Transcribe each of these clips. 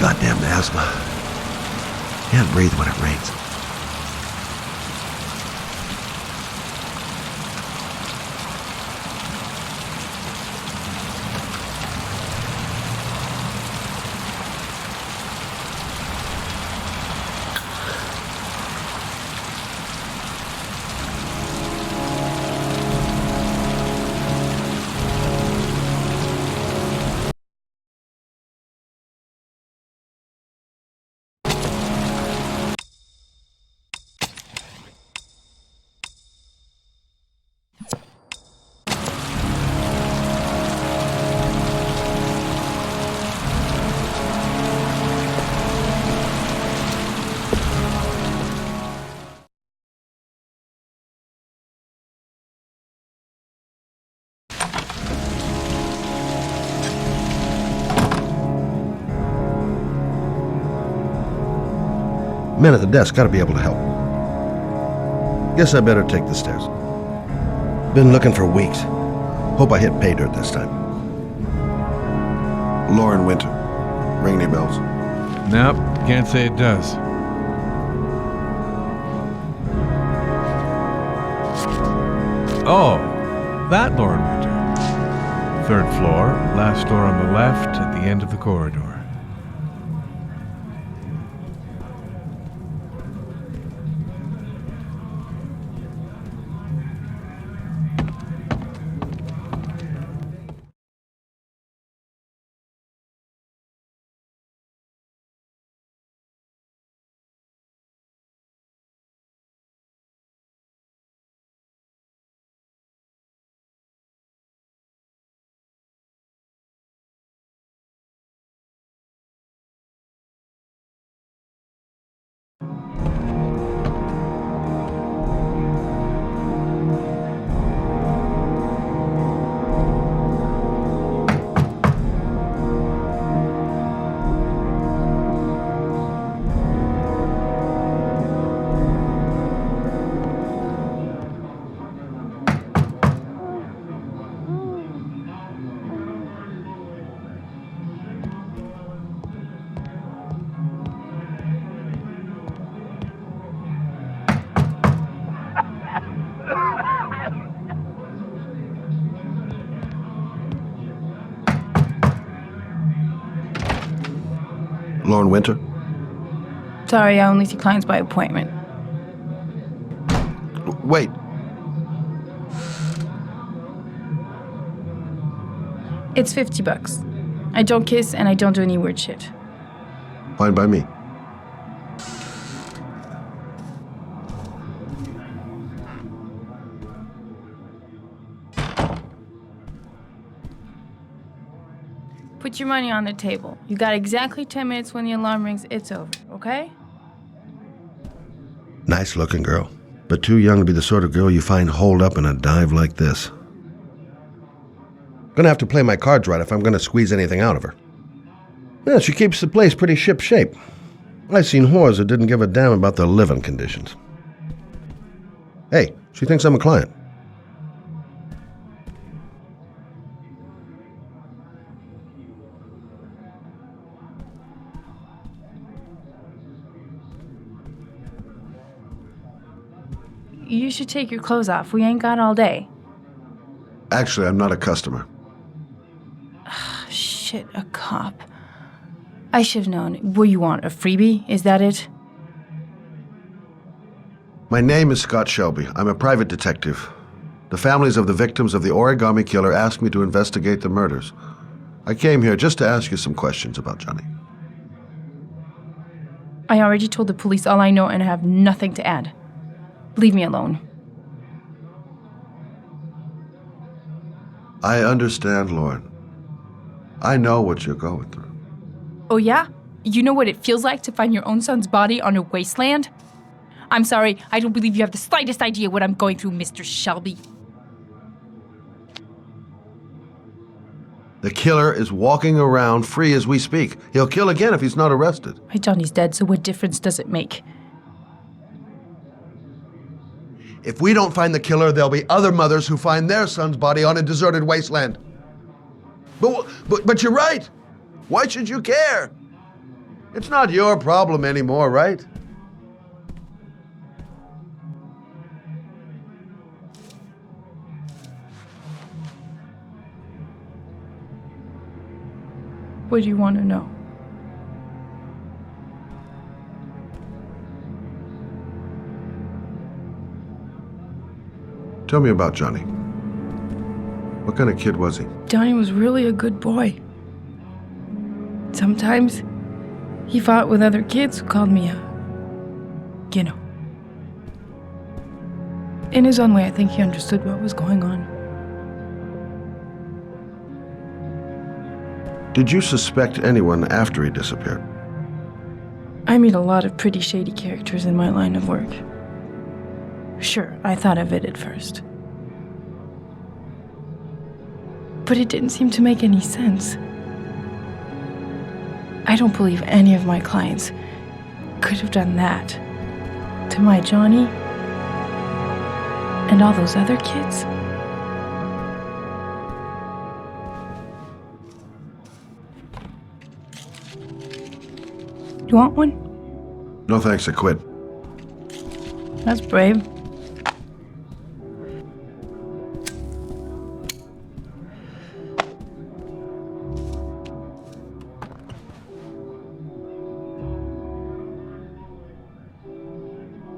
Goddamn asthma. Can't breathe when it rains. Men at the desk gotta be able to help. Guess I better take the stairs. Been looking for weeks. Hope I hit pay dirt this time. Lauren Winter. Ring any bells? Nope, can't say it does. Oh, that Lauren Winter. 3rd floor, last door on the left at the end of the corridor. Lauren Winter? Sorry, I only see clients by appointment. Wait. It's $50. I don't kiss and I don't do any weird shit. Fine by me. Put your money on the table. You got exactly 10 minutes. When the alarm rings, it's over, okay? Nice looking girl, but too young to be the sort of girl you find holed up in a dive like this. Gonna have to play my cards right if I'm gonna squeeze anything out of her. Yeah, she keeps the place pretty ship-shape. I've seen whores that didn't give a damn about their living conditions. Hey, she thinks I'm a client. You should take your clothes off. We ain't got all day. Actually, I'm not a customer. Shit, a cop. I should have known. What you want, a freebie? Is that it? My name is Scott Shelby. I'm a private detective. The families of the victims of the Origami Killer asked me to investigate the murders. I came here just to ask you some questions about Johnny. I already told the police all I know and I have nothing to add. Leave me alone. I understand, Lauren. I know what you're going through. Oh yeah? You know what it feels like to find your own son's body on a wasteland? I'm sorry, I don't believe you have the slightest idea what I'm going through, Mr. Shelby. The killer is walking around free as we speak. He'll kill again if he's not arrested. My Johnny's dead, so what difference does it make? If we don't find the killer, there'll be other mothers who find their son's body on a deserted wasteland. But you're right. Why should you care? It's not your problem anymore, right? What do you want to know? Tell me about Johnny. What kind of kid was he? Johnny was really a good boy. Sometimes he fought with other kids who called me you know. In his own way, I think he understood what was going on. Did you suspect anyone after he disappeared? I meet a lot of pretty shady characters in my line of work. Sure, I thought of it at first. But it didn't seem to make any sense. I don't believe any of my clients could have done that to my Johnny and all those other kids. You want one? No thanks, I quit. That's brave.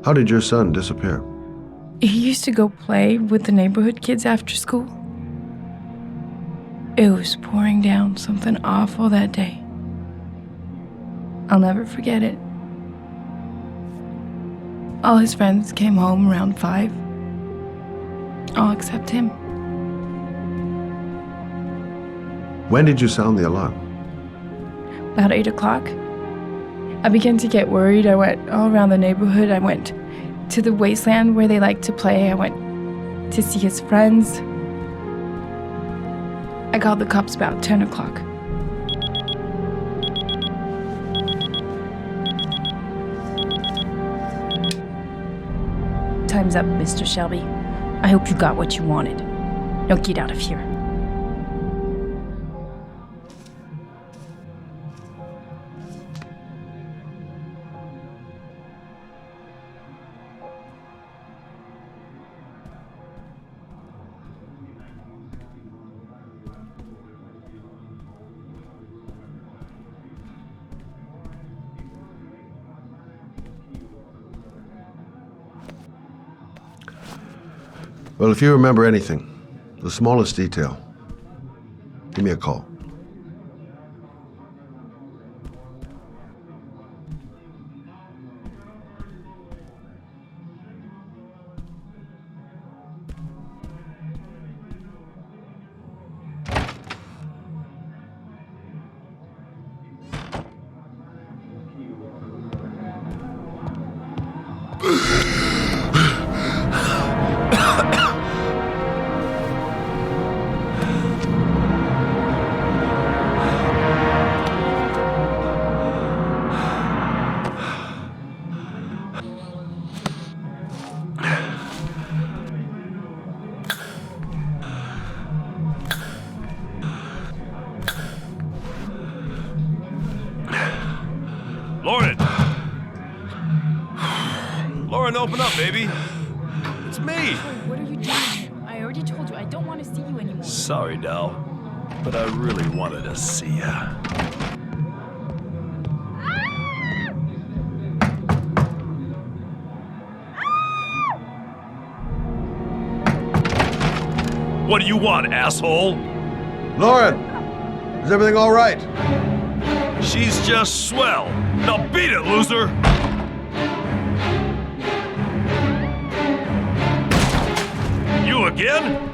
How did your son disappear? He used to go play with the neighborhood kids after school. It was pouring down something awful that day. I'll never forget it. All his friends came home around 5. All except him. When did you sound the alarm? About 8 o'clock. I began to get worried. I went all around the neighborhood. I went to the wasteland where they like to play. I went to see his friends. I called the cops about 10 o'clock. Time's up, Mr. Shelby. I hope you got what you wanted. Now get out of here. Well, if you remember anything, the smallest detail, give me a call. Lauren! Lauren, open up, baby. It's me. What are you doing? I already told you I don't want to see you anymore. Sorry, Dal, but I really wanted to see ya. What do you want, asshole? Lauren! Is everything all right? She's just swell. Now beat it, loser! You again?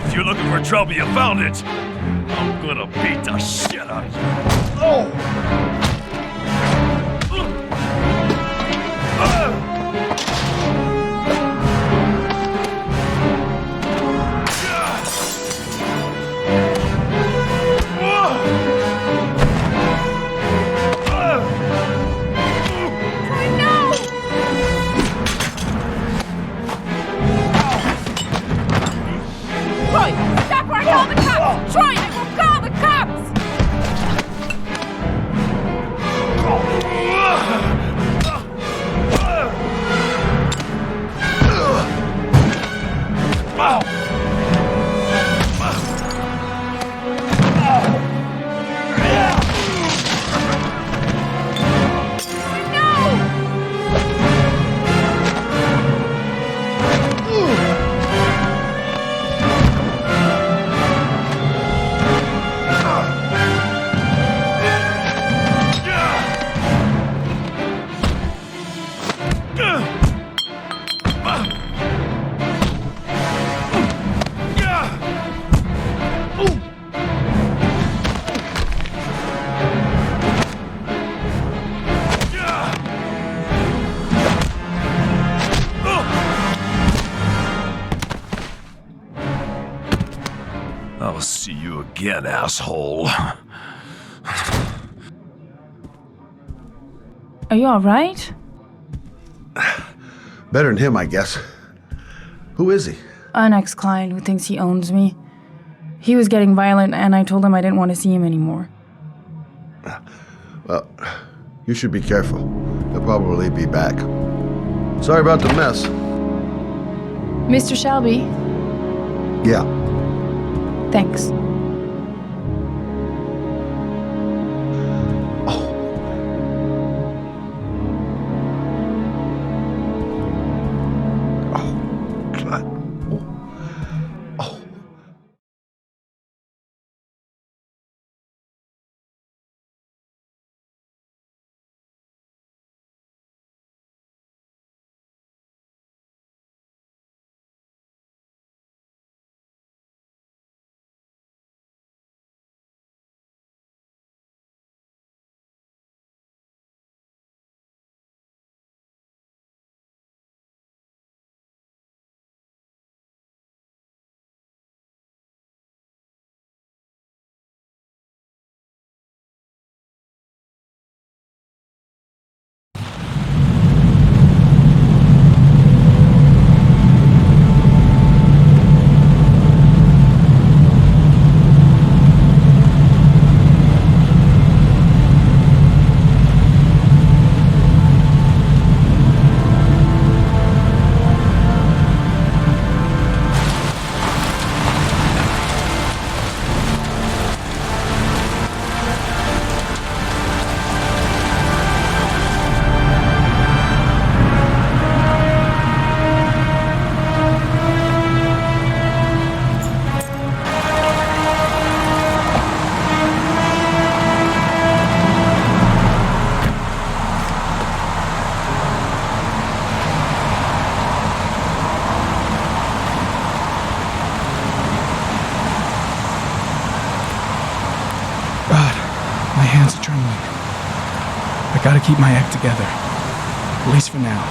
If you're looking for trouble, you found it. I'm gonna beat the shit out of you. Oh! Troy, stop or I call the cops! Troy, I will call the cops! again, asshole. Are you alright? Better than him, I guess. Who is he? An ex-client who thinks he owns me. He was getting violent, and I told him I didn't want to see him anymore. Well, you should be careful. He'll probably be back. Sorry about the mess. Mr. Shelby, Yeah. thanks. God. Oh. My hands are trembling. I gotta keep my act together. At least for now.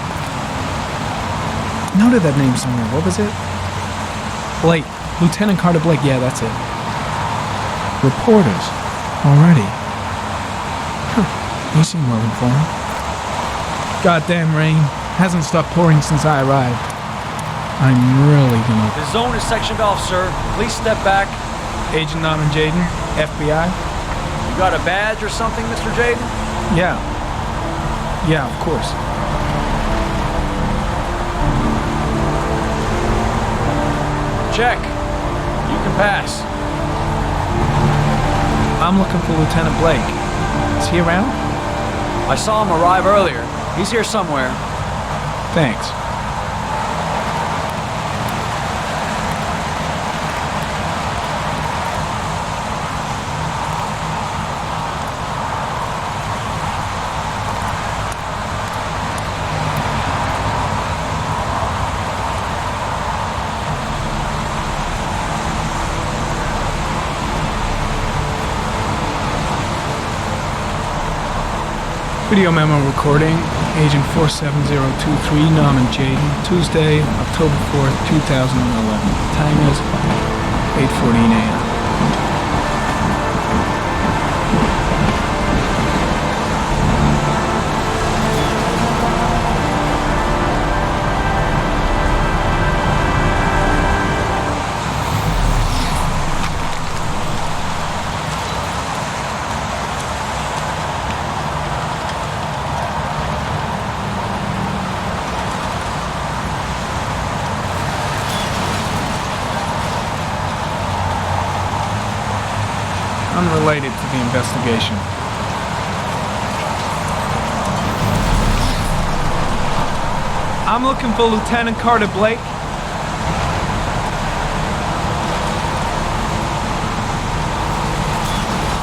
Noted that name somewhere. What was it? Blake. Lieutenant Carter Blake. Yeah, that's it. Reporters. Already. Huh. You seem well informed. Goddamn rain. Hasn't stopped pouring since I arrived. I'm really gonna... The zone is sectioned off, sir. Please step back. Agent Norman Jaden, FBI? You got a badge or something, Mr. Jaden? Yeah. Yeah, of course. Check. You can pass. I'm looking for Lieutenant Blake. Is he around? I saw him arrive earlier. He's here somewhere. Thanks. Video memo recording, Agent 47023, Norman Jaden, Tuesday, October 4th, 2011. Time is 8:14 a.m. Unrelated to the investigation. I'm looking for Lieutenant Carter Blake.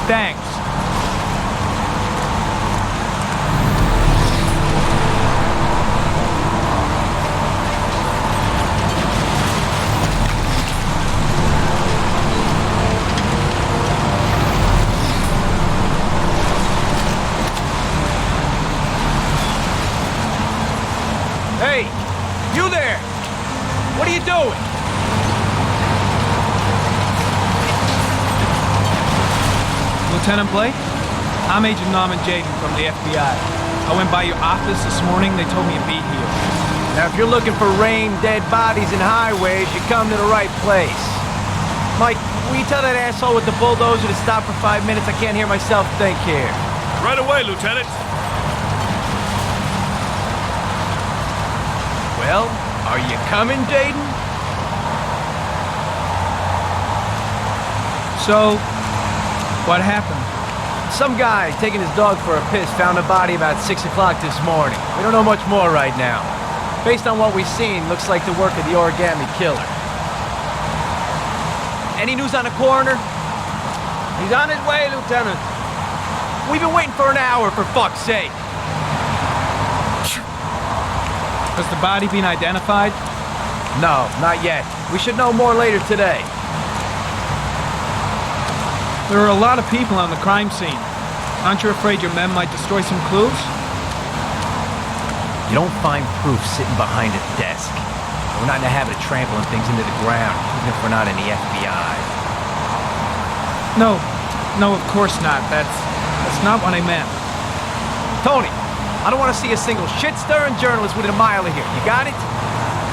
Thanks. Hey, you there! What are you doing? Lieutenant Blake? I'm Agent Norman Jaden from the FBI. I went by your office this morning. They told me to be here. Now, if you're looking for rain, dead bodies, and highways, you come to the right place. Mike, will you tell that asshole with the bulldozer to stop for 5 minutes? I can't hear myself think here. Right away, Lieutenant. Well, are you coming, Jaden? So, what happened? Some guy taking his dog for a piss found a body about 6 o'clock this morning. We don't know much more right now. Based on what we've seen, looks like the work of the Origami Killer. Any news on the coroner? He's on his way, Lieutenant. We've been waiting for an hour, for fuck's sake. Has the body been identified? No, not yet. We should know more later today. There are a lot of people on the crime scene. Aren't you afraid your men might destroy some clues? You don't find proof sitting behind a desk. We're not in the habit of trampling things into the ground, even if we're not in the FBI. No, of course not. That's not what I meant. Tony, I don't want to see a single shit-stirring journalist within a mile of here. You got it?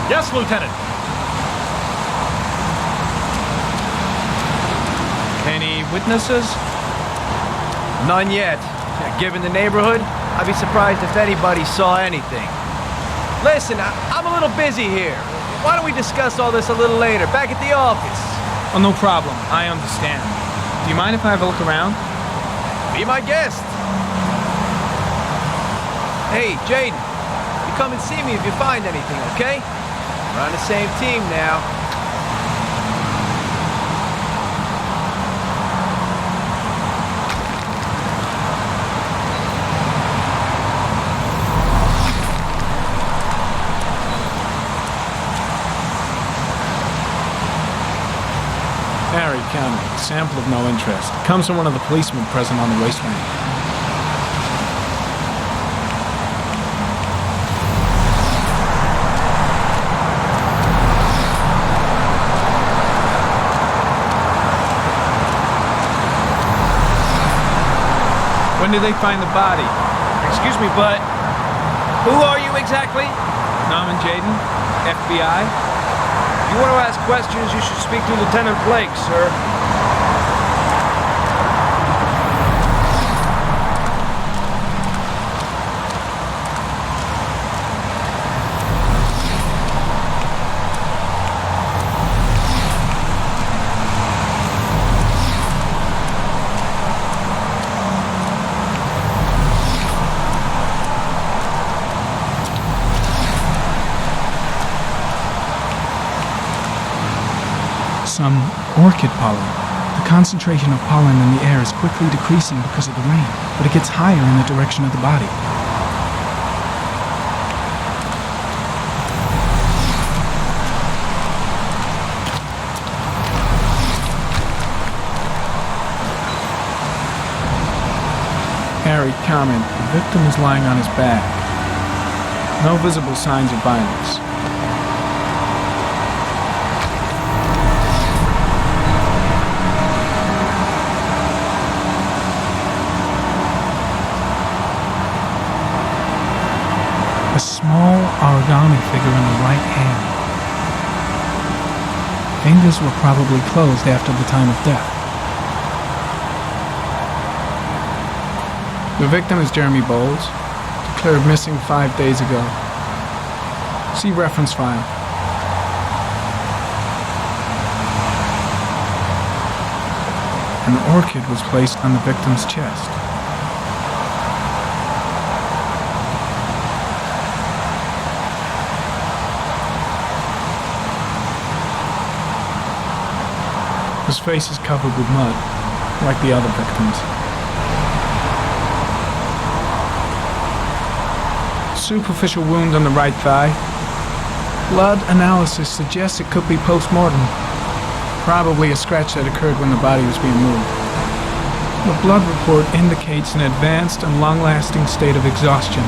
Yes, Lieutenant. Any witnesses? None yet. Given the neighborhood, I'd be surprised if anybody saw anything. Listen, I'm a little busy here. Why don't we discuss all this a little later, back at the office? Oh, no problem. I understand. Do you mind if I have a look around? Be my guest. Hey, Jaden, you come and see me if you find anything, okay? We're on the same team now. Harry County. Sample of no interest. Comes from one of the policemen present on the wasteland. When did they find the body? Excuse me, but who are you exactly? Norman Jaden, FBI. If you want to ask questions, you should speak to Lieutenant Blake, sir. Some orchid pollen. The concentration of pollen in the air is quickly decreasing because of the rain, but it gets higher in the direction of the body. Harry comment. The victim is lying on his back. No visible signs of violence. A small origami figure in the right hand. Fingers were probably closed after the time of death. The victim is Jeremy Bowles, declared missing 5 days ago. See reference file. An orchid was placed on the victim's chest. His face is covered with mud, like the other victims. Superficial wound on the right thigh. Blood analysis suggests it could be post-mortem. Probably a scratch that occurred when the body was being moved. The blood report indicates an advanced and long-lasting state of exhaustion.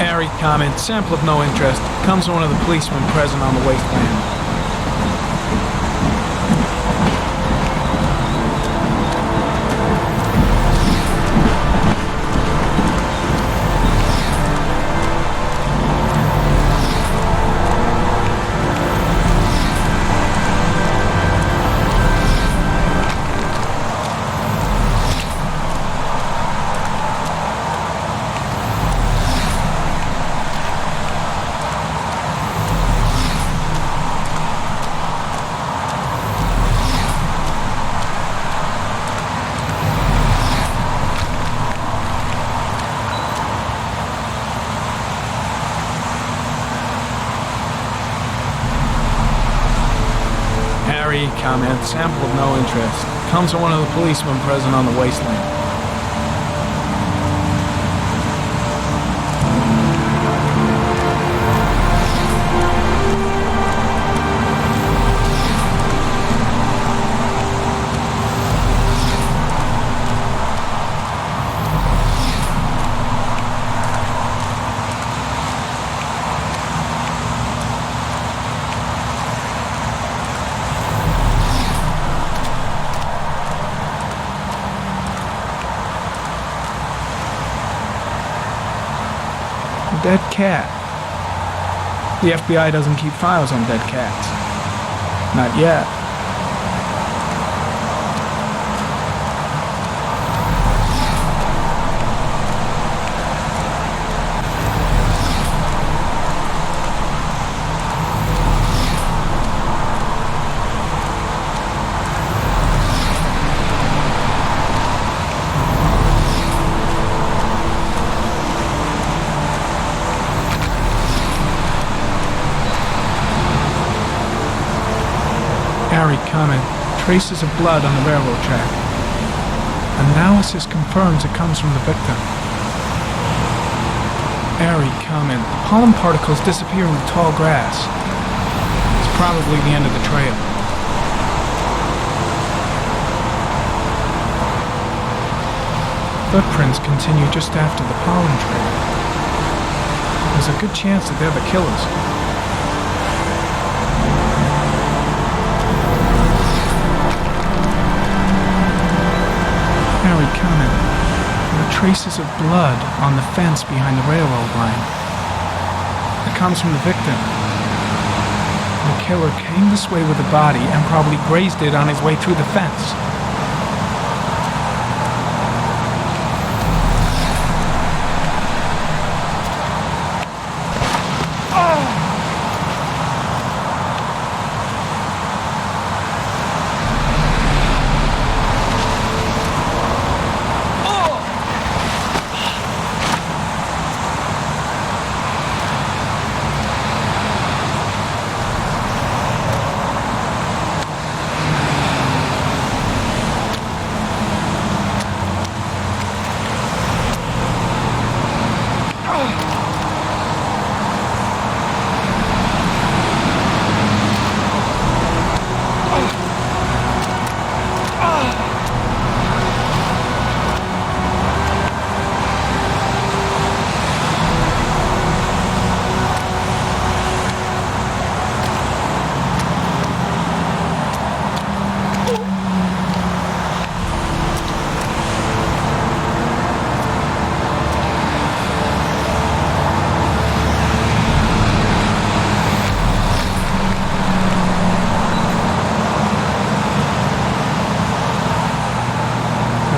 Harry comment, sample of no interest. Comes from one of the policemen present on the wasteland. Comment, sample of no interest. Comes from one of the policemen present on the wasteland. Dead cat. The FBI doesn't keep files on dead cats. Not yet. Comment, traces of blood on the railroad track. Analysis confirms it comes from the victim. Airy comment, pollen particles disappear in the tall grass. It's probably the end of the trail. Footprints continue just after the pollen trail. There's a good chance that they're the killers. Comment. There are traces of blood on the fence behind the railroad line. It comes from the victim. The killer came this way with the body and probably grazed it on his way through the fence.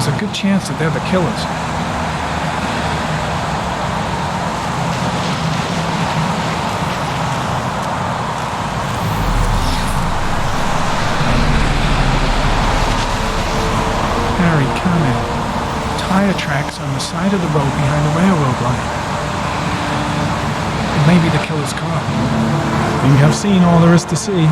There's a good chance that they're the killers. Harry, comment. Tire tracks on the side of the road behind the railroad line. It may be the killer's car. We have seen all there is to see.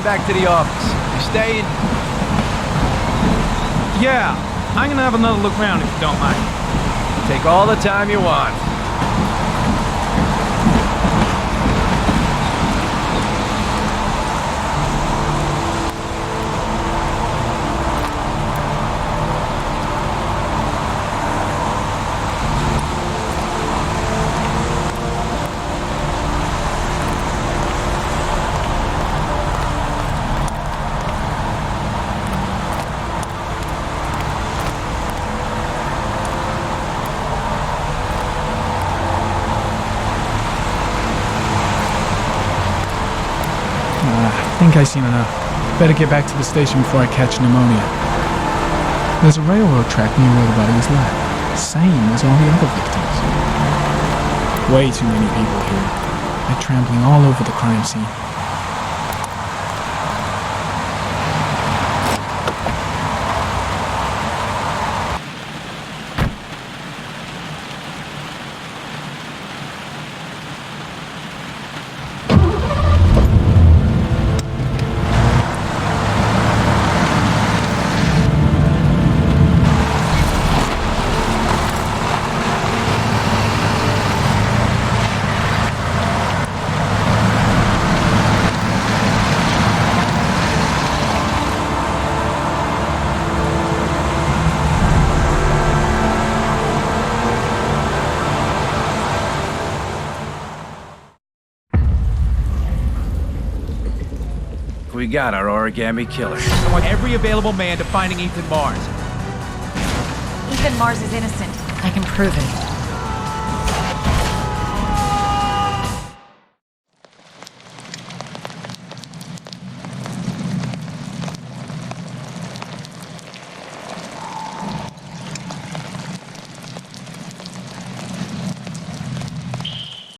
back to the office. You staying? Yeah, I'm gonna have another look around if you don't mind. Take all the time you want. I think I've seen enough. Better get back to the station before I catch pneumonia. There's a railroad track near where the body was left. Same as all the other victims. Way too many people here. They're trampling all over the crime scene. We got our origami killer. I want every available man to finding Ethan Mars. Ethan Mars is innocent. I can prove it.